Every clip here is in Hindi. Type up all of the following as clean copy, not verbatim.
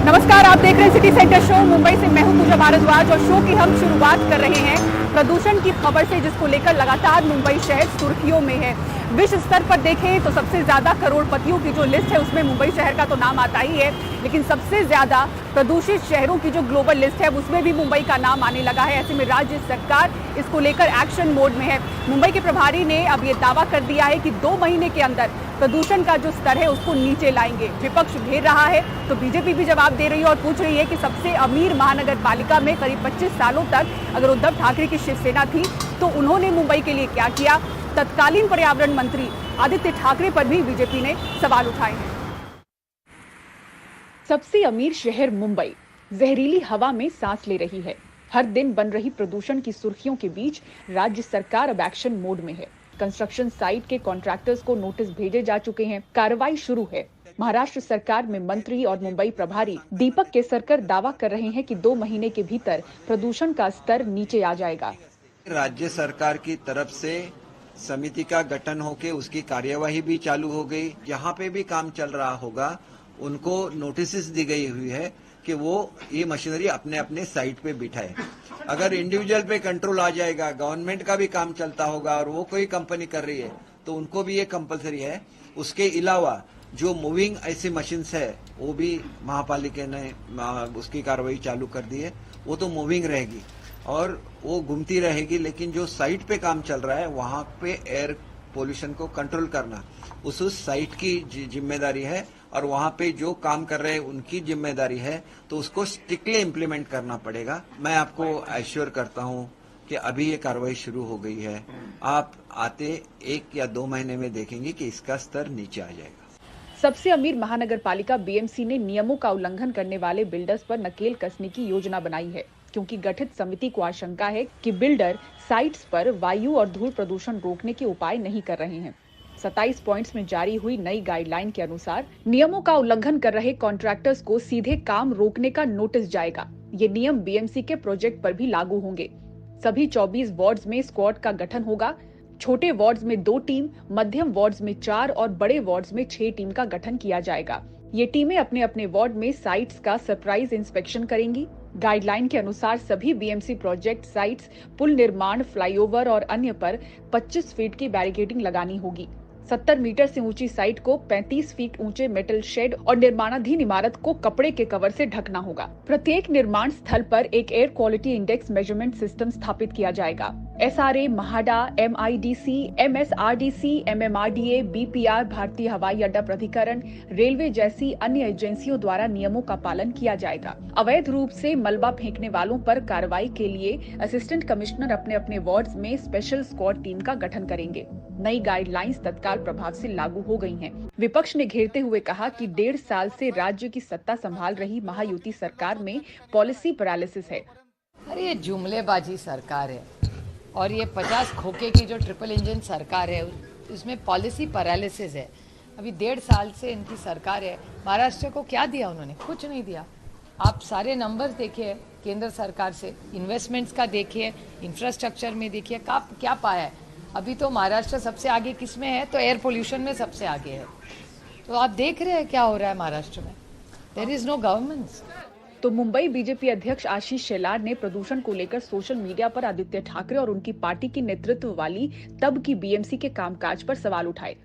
नमस्कार, आप देख रहे हैं सिटी सेंटर शो। मुंबई से मैं हूं पूजा भारद्वाज और शो की हम शुरुआत कर रहे हैं प्रदूषण की खबर से, जिसको लेकर लगातार मुंबई शहर सुर्खियों में है। विश्व स्तर पर देखें तो सबसे ज्यादा करोड़पतियों की जो लिस्ट है उसमें मुंबई शहर का तो नाम आता ही है, लेकिन सबसे ज्यादा प्रदूषित शहरों की जो ग्लोबल लिस्ट है उसमें भी मुंबई का नाम आने लगा है। ऐसे में राज्य सरकार इसको लेकर एक्शन मोड में है। मुंबई के प्रभारी ने अब ये दावा कर दिया है कि 2 महीने के अंदर प्रदूषण का जो स्तर है उसको नीचे लाएंगे। विपक्ष घेर रहा है तो बीजेपी भी जवाब दे रही है और पूछ रही है कि सबसे अमीर महानगर पालिका में करीब 25 सालों तक अगर उद्धव ठाकरे की शिवसेना थी तो उन्होंने मुंबई के लिए क्या किया। तत्कालीन पर्यावरण मंत्री आदित्य ठाकरे पर भी बीजेपी ने सवाल उठाए हैं। सबसे अमीर शहर मुंबई जहरीली हवा में सांस ले रही है। हर दिन बन रही प्रदूषण की सुर्खियों के बीच राज्य सरकार अब एक्शन मोड में है। कंस्ट्रक्शन साइट के कॉन्ट्रैक्टर्स को नोटिस भेजे जा चुके हैं। कार्रवाई शुरू है। महाराष्ट्र सरकार में मंत्री और मुंबई प्रभारी दीपक केसरकर दावा कर रहे हैं कि 2 महीने के भीतर प्रदूषण का स्तर नीचे आ जाएगा। राज्य सरकार की तरफ से समिति का गठन होके उसकी कार्यवाही भी चालू हो गई। जहाँ पे भी काम चल रहा होगा उनको नोटिस दी गई हुई है कि वो ये मशीनरी अपने अपने साइट पे बिठाए। अगर इंडिविजुअल पे कंट्रोल आ जाएगा, गवर्नमेंट का भी काम चलता होगा और वो कोई कंपनी कर रही है तो उनको भी ये कंपलसरी है। उसके अलावा जो मूविंग ऐसी मशीन्स है वो भी महापालिका ने उसकी कार्रवाई चालू कर दी है। वो तो मूविंग रहेगी और वो घूमती रहेगी, लेकिन जो साइट पे काम चल रहा है वहां पे एयर पोल्यूशन को कंट्रोल करना उस साइट की जिम्मेदारी है और वहां पे जो काम कर रहे हैं उनकी जिम्मेदारी है, तो उसको स्ट्रिक्टली इम्प्लीमेंट करना पड़ेगा। मैं आपको एश्योर करता हूं कि अभी ये कार्रवाई शुरू हो गई है। आप आते 1 या 2 महीने में देखेंगे कि इसका स्तर नीचे आ जाएगा। सबसे अमीर महानगर पालिका बीएमसी ने नियमों का उल्लंघन करने वाले बिल्डर्स पर नकेल कसने की योजना बनाई है, क्योंकि गठित समिति को आशंका है कि बिल्डर साइट्स पर वायु और धूल प्रदूषण रोकने के उपाय नहीं कर रहे हैं। 27 पॉइंट्स में जारी हुई नई गाइडलाइन के अनुसार नियमों का उल्लंघन कर रहे कॉन्ट्रैक्टर्स को सीधे काम रोकने का नोटिस जाएगा। ये नियम बीएमसी के प्रोजेक्ट पर भी लागू होंगे। सभी 24 वार्ड्स में स्क्वाड का गठन होगा। छोटे वार्ड्स में 2 टीम, मध्यम वार्ड्स में 4 और बड़े वार्ड्स में 6 टीम का गठन किया जाएगा। ये टीमें अपने अपने वार्ड में साइट्स का सरप्राइज इंस्पेक्शन करेंगी। गाइडलाइन के अनुसार सभी बीएमसी प्रोजेक्ट साइट्स, पुल निर्माण, फ्लाईओवर और अन्य पर 25 फीट की बैरिकेडिंग लगानी होगी। 70 मीटर से ऊंची साइट को 35 फीट ऊंचे मेटल शेड और निर्माणाधीन इमारत को कपड़े के कवर से ढकना होगा। प्रत्येक निर्माण स्थल पर एक air quality index measurement system स्थापित किया जाएगा। SRA, MHADA, MIDC, MSRDC, MMRDA, BPR, भारतीय हवाई अड्डा प्राधिकरण, रेलवे जैसी अन्य एजेंसियों द्वारा नियमों का पालन किया जाएगा। अवैध रूप से मलबा फेंकने वालों पर कार्रवाई के लिए असिस्टेंट कमिश्नर अपने अपने वार्ड्स में स्पेशल स्क्वाड टीम का गठन करेंगे। नई गाइडलाइंस तत्काल प्रभाव से लागू हो गई हैं। विपक्ष ने घेरते हुए कहा कि 1.5 साल से राज्य की सत्ता संभाल रही महायुति सरकार में पॉलिसी पैरालिसिस है। अरे ये जुमलेबाजी सरकार है और ये 50 खोखे की जो ट्रिपल इंजन सरकार है उसमें पॉलिसी पैरालिसिस है। अभी 1.5 साल से इनकी सरकार है। महाराष्ट्र को क्या दिया उन्होंने? कुछ नहीं दिया। आप सारे नंबर्स देखिए केंद्र सरकार से, इन्वेस्टमेंट्स का देखिए, इंफ्रास्ट्रक्चर में देखिए, क्या पाया है। अभी तो महाराष्ट्र सबसे आगे किस में है? तो एयर पोल्यूशन में सबसे आगे है। तो आप देख रहे हैं क्या हो रहा है महाराष्ट्र में। There is no governance. तो मुंबई बीजेपी अध्यक्ष आशीष शेलार ने प्रदूषण को लेकर सोशल मीडिया पर आदित्य ठाकरे और उनकी पार्टी की नेतृत्व वाली तब की बीएमसी के कामकाज पर सवाल उठाए।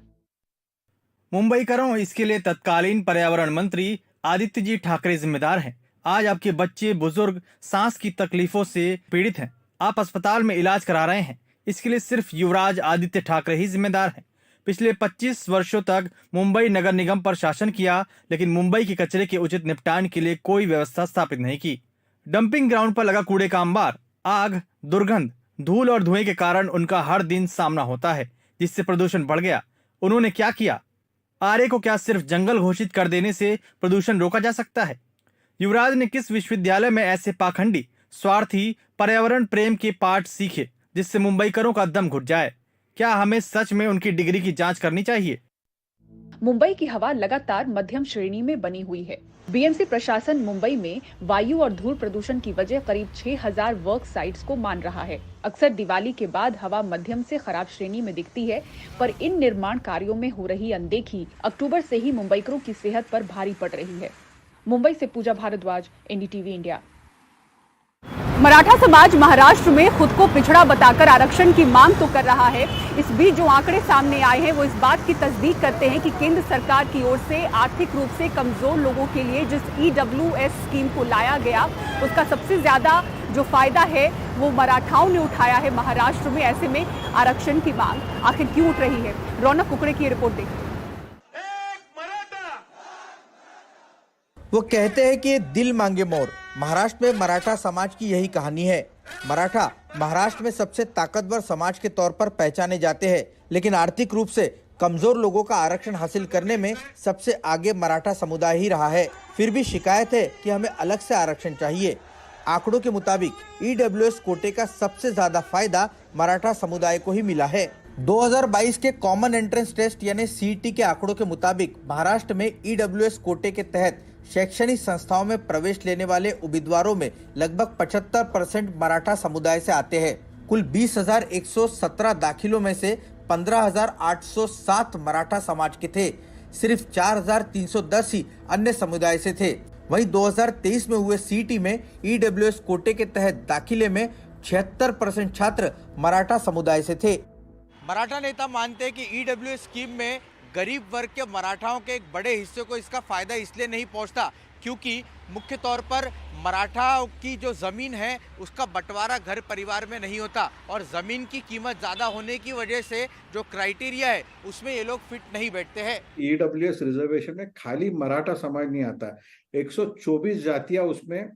मुंबईकरों, इसके लिए तत्कालीन पर्यावरण मंत्री आदित्य जी ठाकरे जिम्मेदार हैं। आज आपके बच्चे बुजुर्ग सांस की तकलीफों से पीड़ित हैं। आप अस्पताल में इलाज करा रहे हैं, इसके लिए सिर्फ युवराज आदित्य ठाकरे ही जिम्मेदार हैं। पिछले 25 वर्षों तक मुंबई नगर निगम पर शासन किया, लेकिन मुंबई के कचरे के उचित निपटान के लिए कोई व्यवस्था स्थापित नहीं की। डंपिंग ग्राउंड पर लगा कूड़े का अंबार, आग, दुर्गंध, धूल और धुएं के कारण उनका हर दिन सामना होता है, जिससे प्रदूषण बढ़ गया। उन्होंने क्या किया? आरए को क्या सिर्फ जंगल घोषित कर देने से प्रदूषण रोका जा सकता है? युवराज ने किस विश्वविद्यालय में ऐसे पाखंडी, स्वार्थी, पर्यावरण प्रेम के पाठ सीखे जिससे मुंबईकरों का दम घुट जाए? क्या हमें सच में उनकी डिग्री की जांच करनी चाहिए? मुंबई की हवा लगातार मध्यम श्रेणी में बनी हुई है। बीएमसी प्रशासन मुंबई में वायु और धूल प्रदूषण की वजह करीब 6000 वर्क साइट्स को मान रहा है। अक्सर दिवाली के बाद हवा मध्यम से खराब श्रेणी में दिखती है, पर इन निर्माण कार्यों में हो रही अनदेखी अक्टूबर से ही मुंबईकरों की सेहत पर भारी पड़ रही है। मुंबई से पूजा भारद्वाज, एनडीटीवी इंडिया। मराठा समाज महाराष्ट्र में खुद को पिछड़ा बताकर आरक्षण की मांग तो कर रहा है। इस बीच जो आंकड़े सामने आए हैं वो इस बात की तस्दीक करते हैं कि केंद्र सरकार की ओर से आर्थिक रूप से कमजोर लोगों के लिए जिस EWS स्कीम को लाया गया उसका सबसे ज्यादा जो फायदा है वो मराठाओं ने उठाया है महाराष्ट्र में। ऐसे में आरक्षण की मांग आखिर क्यों उठ रही है? रौनक कुकड़े की रिपोर्ट देखिए। वो कहते हैं कि ये दिल मांगे मोर। महाराष्ट्र में मराठा समाज की यही कहानी है। मराठा महाराष्ट्र में सबसे ताकतवर समाज के तौर पर पहचाने जाते हैं, लेकिन आर्थिक रूप से कमजोर लोगों का आरक्षण हासिल करने में सबसे आगे मराठा समुदाय ही रहा है। फिर भी शिकायत है कि हमें अलग से आरक्षण चाहिए। आंकड़ों के मुताबिक EWS कोटे का सबसे ज्यादा फायदा मराठा समुदाय को ही मिला है। 2022 के कॉमन एंट्रेंस टेस्ट यानी CET के आंकड़ों के मुताबिक महाराष्ट्र में EWS कोटे के तहत शैक्षणिक संस्थाओं में प्रवेश लेने वाले उम्मीदवारों में लगभग 75% मराठा समुदाय से आते हैं। कुल 20,117 दाखिलों में से 15,807 मराठा समाज के थे। सिर्फ 4,310 ही अन्य समुदाय से थे। वहीं 2023 में हुए CET में EWS कोटे के तहत दाखिले में 76% छात्र मराठा समुदाय से थे। मराठा नेता मानते हैं कि EWS स्कीम में गरीब वर्ग के मराठाओं के एक बड़े हिस्से को इसका फायदा इसलिए नहीं पहुंचता क्योंकि मुख्य तौर पर मराठाओं की जो जमीन है उसका बंटवारा घर परिवार में नहीं होता और जमीन की कीमत ज्यादा होने की वजह से जो क्राइटेरिया है उसमें ये लोग फिट नहीं बैठते हैं। EWS रिजर्वेशन में खाली मराठा समाज नहीं आता, 124 जातियां उसमें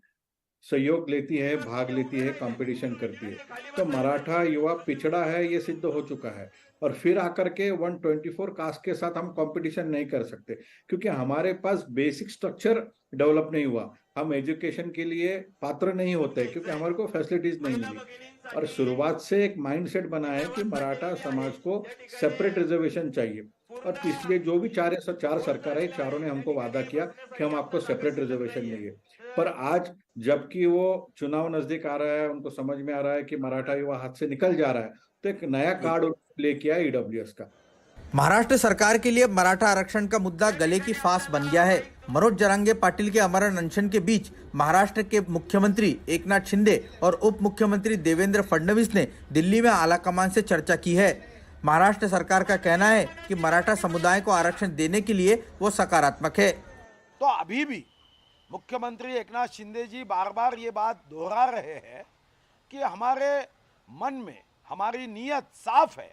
सहयोग लेती है, भाग लेती है, कंपटीशन करती है। तो मराठा युवा पिछड़ा है ये सिद्ध हो चुका है और फिर आकर के 124 कास्ट के साथ हम कंपटीशन नहीं कर सकते क्योंकि हमारे पास बेसिक स्ट्रक्चर डेवलप नहीं हुआ। हम एजुकेशन के लिए पात्र नहीं होते क्योंकि हमारे को फैसिलिटीज नहीं मिली और शुरुआत से एक माइंडसेट बना है कि मराठा समाज को सेपरेट रिजर्वेशन चाहिए और इसलिए जो भी चार सरकार है चारों ने हमको वादा किया कि हम आपको सेपरेट रिजर्वेशन देंगे। पर आज जबकि वो चुनाव नजदीक आ रहा है, उनको समझ में आ रहा है कि मराठा युवा हाथ से निकल जा रहा है, तो एक नया कार्ड प्ले किया EWS का। महाराष्ट्र सरकार के लिए मराठा आरक्षण का मुद्दा गले की फांस बन गया है। मनोज जरांगे पाटिल के अमरण अनशन के बीच महाराष्ट्र के मुख्यमंत्री एकनाथ शिंदे और उप मुख्यमंत्री देवेंद्र फडणवीस ने दिल्ली में आलाकमान से चर्चा की है। महाराष्ट्र सरकार का कहना है कि मराठा समुदाय को आरक्षण देने के लिए वो सकारात्मक है। तो अभी भी मुख्यमंत्री एकनाथ शिंदे जी बार बार ये बात दोहरा रहे हैं कि हमारे मन में हमारी नीयत साफ है,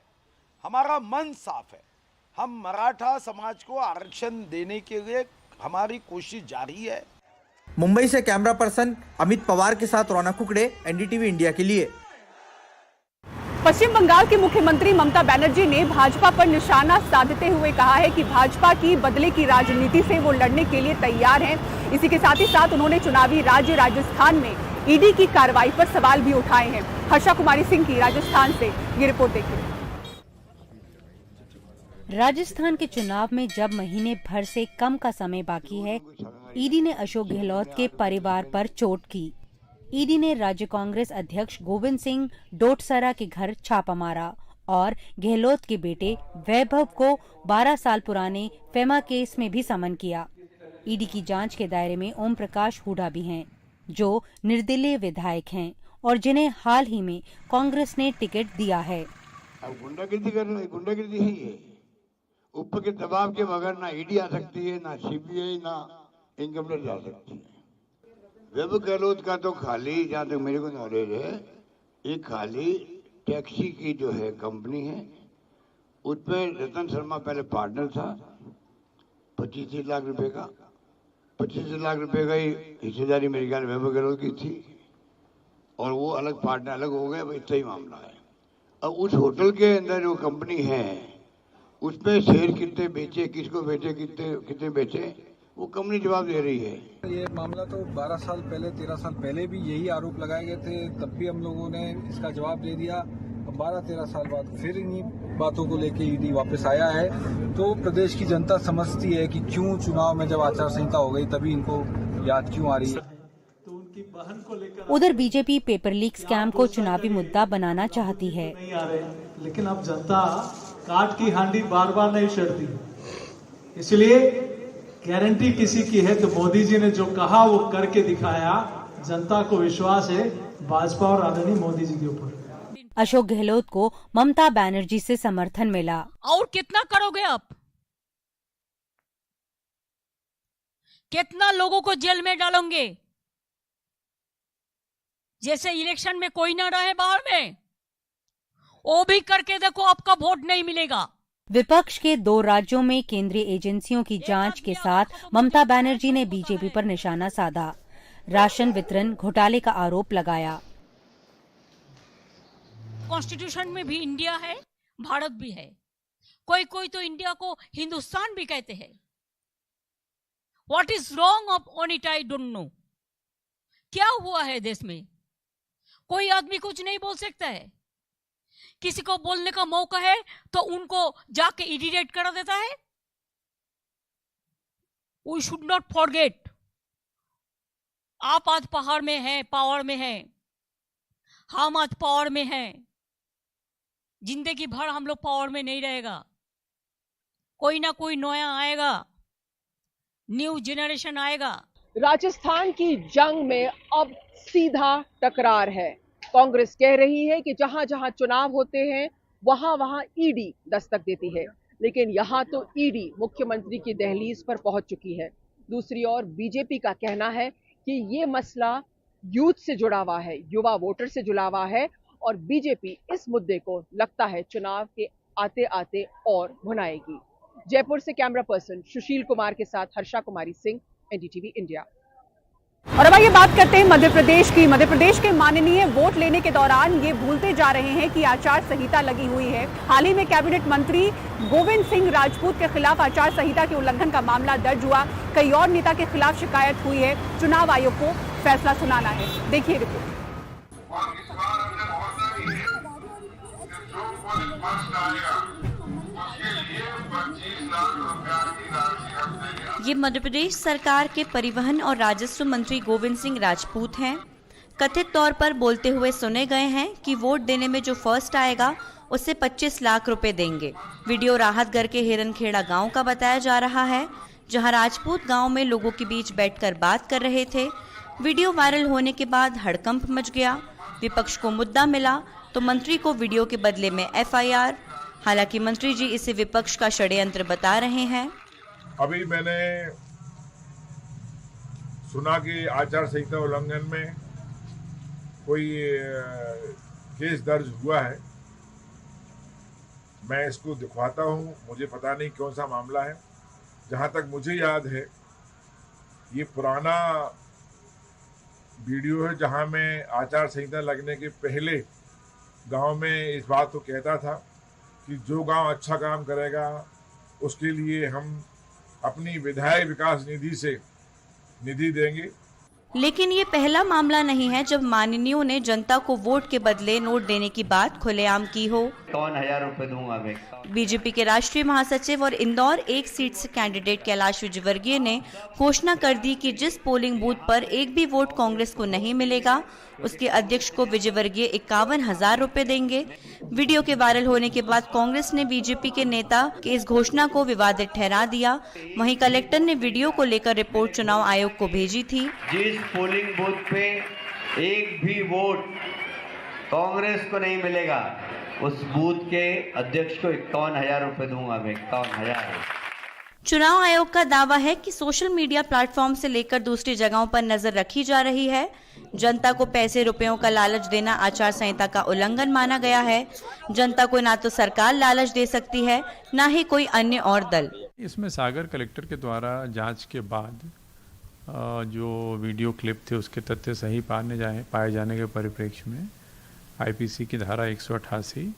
हमारा मन साफ है। हम मराठा समाज को आरक्षण देने के लिए हमारी कोशिश जारी है। मुंबई से कैमरा पर्सन अमित पवार के साथ रौनक कुकड़े, NDTV इंडिया के लिए। पश्चिम बंगाल की मुख्यमंत्री ममता बनर्जी ने भाजपा पर निशाना साधते हुए कहा है कि भाजपा की बदले की राजनीति से वो लड़ने के लिए तैयार हैं। इसी के साथ ही साथ उन्होंने चुनावी राज्य राजस्थान में ईडी की कार्रवाई पर सवाल भी उठाए हैं। हर्षा कुमारी सिंह की राजस्थान से ये रिपोर्ट देखिए। राजस्थान के चुनाव में जब महीने भर से कम का समय बाकी है, ईडी ने अशोक गहलोत के परिवार पर चोट की। ईडी ने राज्य कांग्रेस अध्यक्ष गोविंद सिंह डोटसरा के घर छापा मारा और गहलोत के बेटे वैभव को 12 साल पुराने फेमा केस में भी समन किया। ईडी की जांच के दायरे में ओम प्रकाश हुडा भी हैं, जो निर्दलीय विधायक हैं और जिन्हें हाल ही में कांग्रेस ने टिकट दिया है। अब गुंडागिर्दी है ये। ऊपर के दबाव के बगैर ना ईडी आ सकती है, ना CBI, ना इनकम टैक्स आ सकती है। वैभव गहलोत का तो खाली, जहाँ तक मेरे को नॉलेज है, ये खाली टैक्सी की जो है कंपनी है, उसमें रतन शर्मा पहले पार्टनर था। 25 लाख रुपए का 25 लाख रुपए का हिस्सेदारी मेरे ख्याल वैभव गहलोत की थी और वो अलग पार्टनर अलग हो गए। इतना ही मामला है। अब उस होटल के अंदर जो कंपनी है उसमें शेयर कितने बेचे, किसको बेचे, कितने बेचे, वो कंपनी जवाब दे रही है। ये मामला तो 12 साल पहले 13 साल पहले भी यही आरोप लगाए गए थे, तब भी हम लोगों ने इसका जवाब दे दिया। 12-13 साल बाद फिर इन्हीं बातों को लेके ईडी वापस आया है। तो प्रदेश की जनता समझती है कि क्यों चुनाव में जब आचार संहिता हो गई तभी इनको याद क्यों आ रही है। उधर बीजेपी पेपर लीक स्कैम को चुनावी मुद्दा बनाना चाहती है। नहीं आ रहे, लेकिन अब जनता काट की हांडी बार बार नहीं चढ़ती, इसलिए गारंटी किसी की है तो मोदी जी ने जो कहा वो करके दिखाया। जनता को विश्वास है भाजपा और आदरणीय मोदी जी के ऊपर। अशोक गहलोत को ममता बनर्जी से समर्थन मिला। और कितना करोगे आप? कितना लोगों को जेल में डालोगे? जैसे इलेक्शन में कोई ना रहे बाहर में, वो भी करके देखो, आपका वोट नहीं मिलेगा। विपक्ष के 2 राज्यों में केंद्रीय एजेंसियों की जांच के साथ ममता बनर्जी ने बीजेपी पर निशाना साधा। राशन वितरण घोटाले का आरोप लगाया। कॉन्स्टिट्यूशन में भी इंडिया है, भारत भी है। कोई कोई तो इंडिया को हिंदुस्तान भी कहते हैं। What is wrong on it I don't know. क्या हुआ है देश में? कोई आदमी कुछ नहीं बोल सकता है। किसी को बोलने का मौका है तो उनको जाके इडिटेट करा देता है। वी शुड नॉट फॉरगेट, आप आज पहाड़ में हैं, पावर में हैं, हम आज पावर में हैं। जिंदगी भर हम लोग पावर में नहीं रहेगा। कोई ना कोई नया आएगा, न्यू जनरेशन आएगा। राजस्थान की जंग में अब सीधा टकरार है। कांग्रेस कह रही है कि जहां जहां चुनाव होते हैं वहां वहां ईडी दस्तक देती है, लेकिन यहां तो ईडी मुख्यमंत्री की दहलीज पर पहुंच चुकी है। दूसरी ओर बीजेपी का कहना है कि ये मसला यूथ से जुड़ा हुआ है, युवा वोटर से जुड़ा हुआ है, और बीजेपी इस मुद्दे को लगता है चुनाव के आते आते और भुनाएगी। जयपुर से कैमरा पर्सन सुशील कुमार के साथ हर्षा कुमारी सिंह, एनडीटीवी इंडिया। और अब आइए बात करते हैं मध्य प्रदेश की। मध्य प्रदेश के माननीय वोट लेने के दौरान ये भूलते जा रहे हैं कि आचार संहिता लगी हुई है। हाल ही में कैबिनेट मंत्री गोविंद सिंह राजपूत के खिलाफ आचार संहिता के उल्लंघन का मामला दर्ज हुआ। कई और नेता के खिलाफ शिकायत हुई है। चुनाव आयोग को फैसला सुनाना है। देखिए रिपोर्ट। ये मध्य प्रदेश सरकार के परिवहन और राजस्व मंत्री गोविंद सिंह राजपूत हैं। कथित तौर पर बोलते हुए सुने गए हैं कि वोट देने में जो फर्स्ट आएगा उसे 25 लाख रुपए देंगे। वीडियो राहतगढ़ के हिरनखेड़ा गांव का बताया जा रहा है, जहां राजपूत गांव में लोगों के बीच बैठकर बात कर रहे थे। वीडियो वायरल होने के बाद हड़कंप मच गया। विपक्ष को मुद्दा मिला तो मंत्री को वीडियो के बदले में एफआईआर। हालांकि मंत्री जी इसे विपक्ष का षड्यंत्र बता रहे हैं। अभी मैंने सुना कि आचार संहिता उल्लंघन में कोई केस दर्ज हुआ है। मैं इसको दिखवाता हूँ, मुझे पता नहीं कौन सा मामला है। जहाँ तक मुझे याद है ये पुराना वीडियो है, जहाँ मैं आचार संहिता लगने के पहले गांव में इस बात को कहता था कि जो गांव अच्छा काम करेगा उसके लिए हम अपनी विधायक विकास निधि से निधि देंगे। लेकिन ये पहला मामला नहीं है जब माननीयों ने जनता को वोट के बदले नोट देने की बात खुलेआम की हो। 51,000 रुपए दूंगा मैं। बीजेपी के राष्ट्रीय महासचिव और इंदौर 1 सीट से कैंडिडेट कैलाश विजयवर्गीय ने घोषणा कर दी कि जिस पोलिंग बूथ पर एक भी वोट कांग्रेस को नहीं मिलेगा उसके अध्यक्ष को विजयवर्गीय 51,000 रुपए देंगे। वीडियो के वायरल होने के बाद कांग्रेस ने बीजेपी के नेता की इस घोषणा को विवादित ठहरा दिया। वहीं कलेक्टर ने वीडियो को लेकर रिपोर्ट चुनाव आयोग को भेजी थी। जिस पोलिंग बूथ पे एक भी वोट कांग्रेस को नहीं मिलेगा उस बूथ के अध्यक्ष को 51,000 रुपए दूंगा मैं। 51,000। चुनाव आयोग का दावा है कि सोशल मीडिया प्लेटफॉर्म से लेकर दूसरी जगहों पर नजर रखी जा रही है। जनता को पैसे रुपयों का लालच देना आचार संहिता का उल्लंघन माना गया है। जनता को ना तो सरकार लालच दे सकती है, ना ही कोई अन्य और दल। इसमें सागर कलेक्टर के द्वारा जांच के बाद जो वीडियो क्लिप थे उसके तथ्य सही पाए जाने के परिप्रेक्ष्य में आईपीसी की धारा 188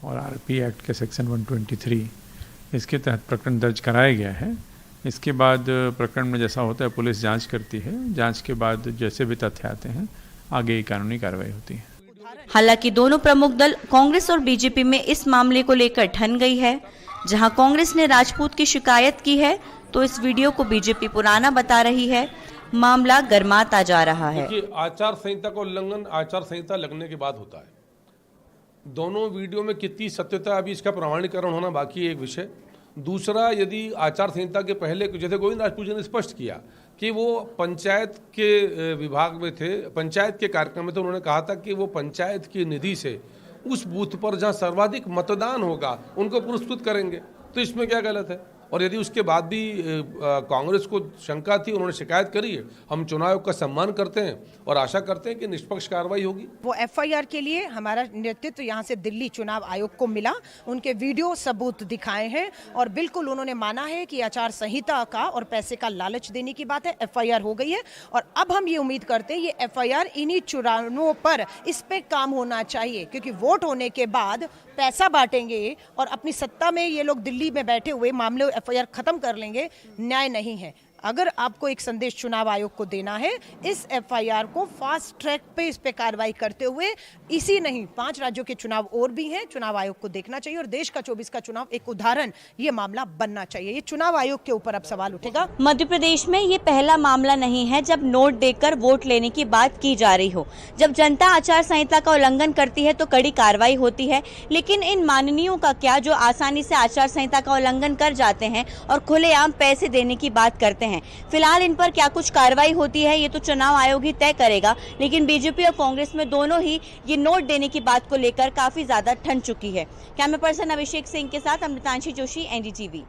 और आरपी एक्ट के सेक्शन 123 इसके तहत प्रकरण दर्ज कराया गया है। इसके बाद प्रकरण में जैसा होता है पुलिस जांच करती है। जांच के बाद जैसे भी तथ्य आते हैं आगे की कानूनी कार्रवाई होती है। हालांकि दोनों प्रमुख दल कांग्रेस और बीजेपी में इस मामले को लेकर ठन गई है। जहां कांग्रेस ने राजपूत की शिकायत की है तो इस वीडियो को बीजेपी पुराना बता रही है। मामला गर्माता जा रहा है। आचार संहिता का उल्लंघन आचार संहिता लगने के बाद होता है। दोनों वीडियो में कितनी सत्यता अभी इसका प्रमाणीकरण होना बाकी है एक विषय। दूसरा, यदि आचार संहिता के पहले, जैसे गोविंद राजपूत जी ने स्पष्ट किया कि वो पंचायत के विभाग में थे, पंचायत के कार्यक्रम में, तो उन्होंने कहा था कि वो पंचायत की निधि से उस बूथ पर जहां सर्वाधिक मतदान होगा उनको पुरस्कृत करेंगे, तो इसमें क्या गलत है। और यदि उसके बाद भी कांग्रेस को शंका थी, उन्होंने शिकायत करी है, हम चुनाव आयोग का सम्मान करते हैं और आशा करते हैं कि निष्पक्ष कार्रवाई होगी। वो एफआईआर के लिए हमारा नेतृत्व यहाँ से दिल्ली चुनाव आयोग को मिला, उनके वीडियो सबूत दिखाए हैं और बिल्कुल उन्होंने माना है कि आचार संहिता का और पैसे का लालच देने की बात है। एफआईआर हो गई है और अब हम ये उम्मीद करते हैं ये एफआईआर इन्हीं चुनावों पर इस पे काम होना चाहिए, क्योंकि वोट होने के बाद पैसा बांटेंगे और अपनी सत्ता में ये लोग दिल्ली में बैठे हुए मामले एफआईआर खत्म कर लेंगे, न्याय नहीं है। अगर आपको एक संदेश चुनाव आयोग को देना है, इस एफआईआर को फास्ट ट्रैक पे इस पे कार्रवाई करते हुए, इसी नहीं 5 राज्यों के चुनाव और भी हैं, चुनाव आयोग को देखना चाहिए और देश का 24 का चुनाव एक उदाहरण ये मामला बनना चाहिए। ये चुनाव आयोग के ऊपर अब सवाल उठेगा। मध्य प्रदेश में ये पहला मामला नहीं है जब नोट देकर वोट लेने की बात की जा रही हो। जब जनता आचार संहिता का उल्लंघन करती है तो कड़ी कार्रवाई होती है, लेकिन इन माननीयों का क्या जो आसानी से आचार संहिता का उल्लंघन कर जाते हैं और खुलेआम पैसे देने की बात करते हैं। फिलहाल इन पर क्या कुछ कार्रवाई होती है ये तो चुनाव आयोग ही तय करेगा, लेकिन बीजेपी और कांग्रेस में दोनों ही ये नोट देने की बात को लेकर काफी ज्यादा ठन चुकी है। कैमरा पर्सन अभिषेक सिंह के साथ अमृतांशी जोशी, एनडीटीवी।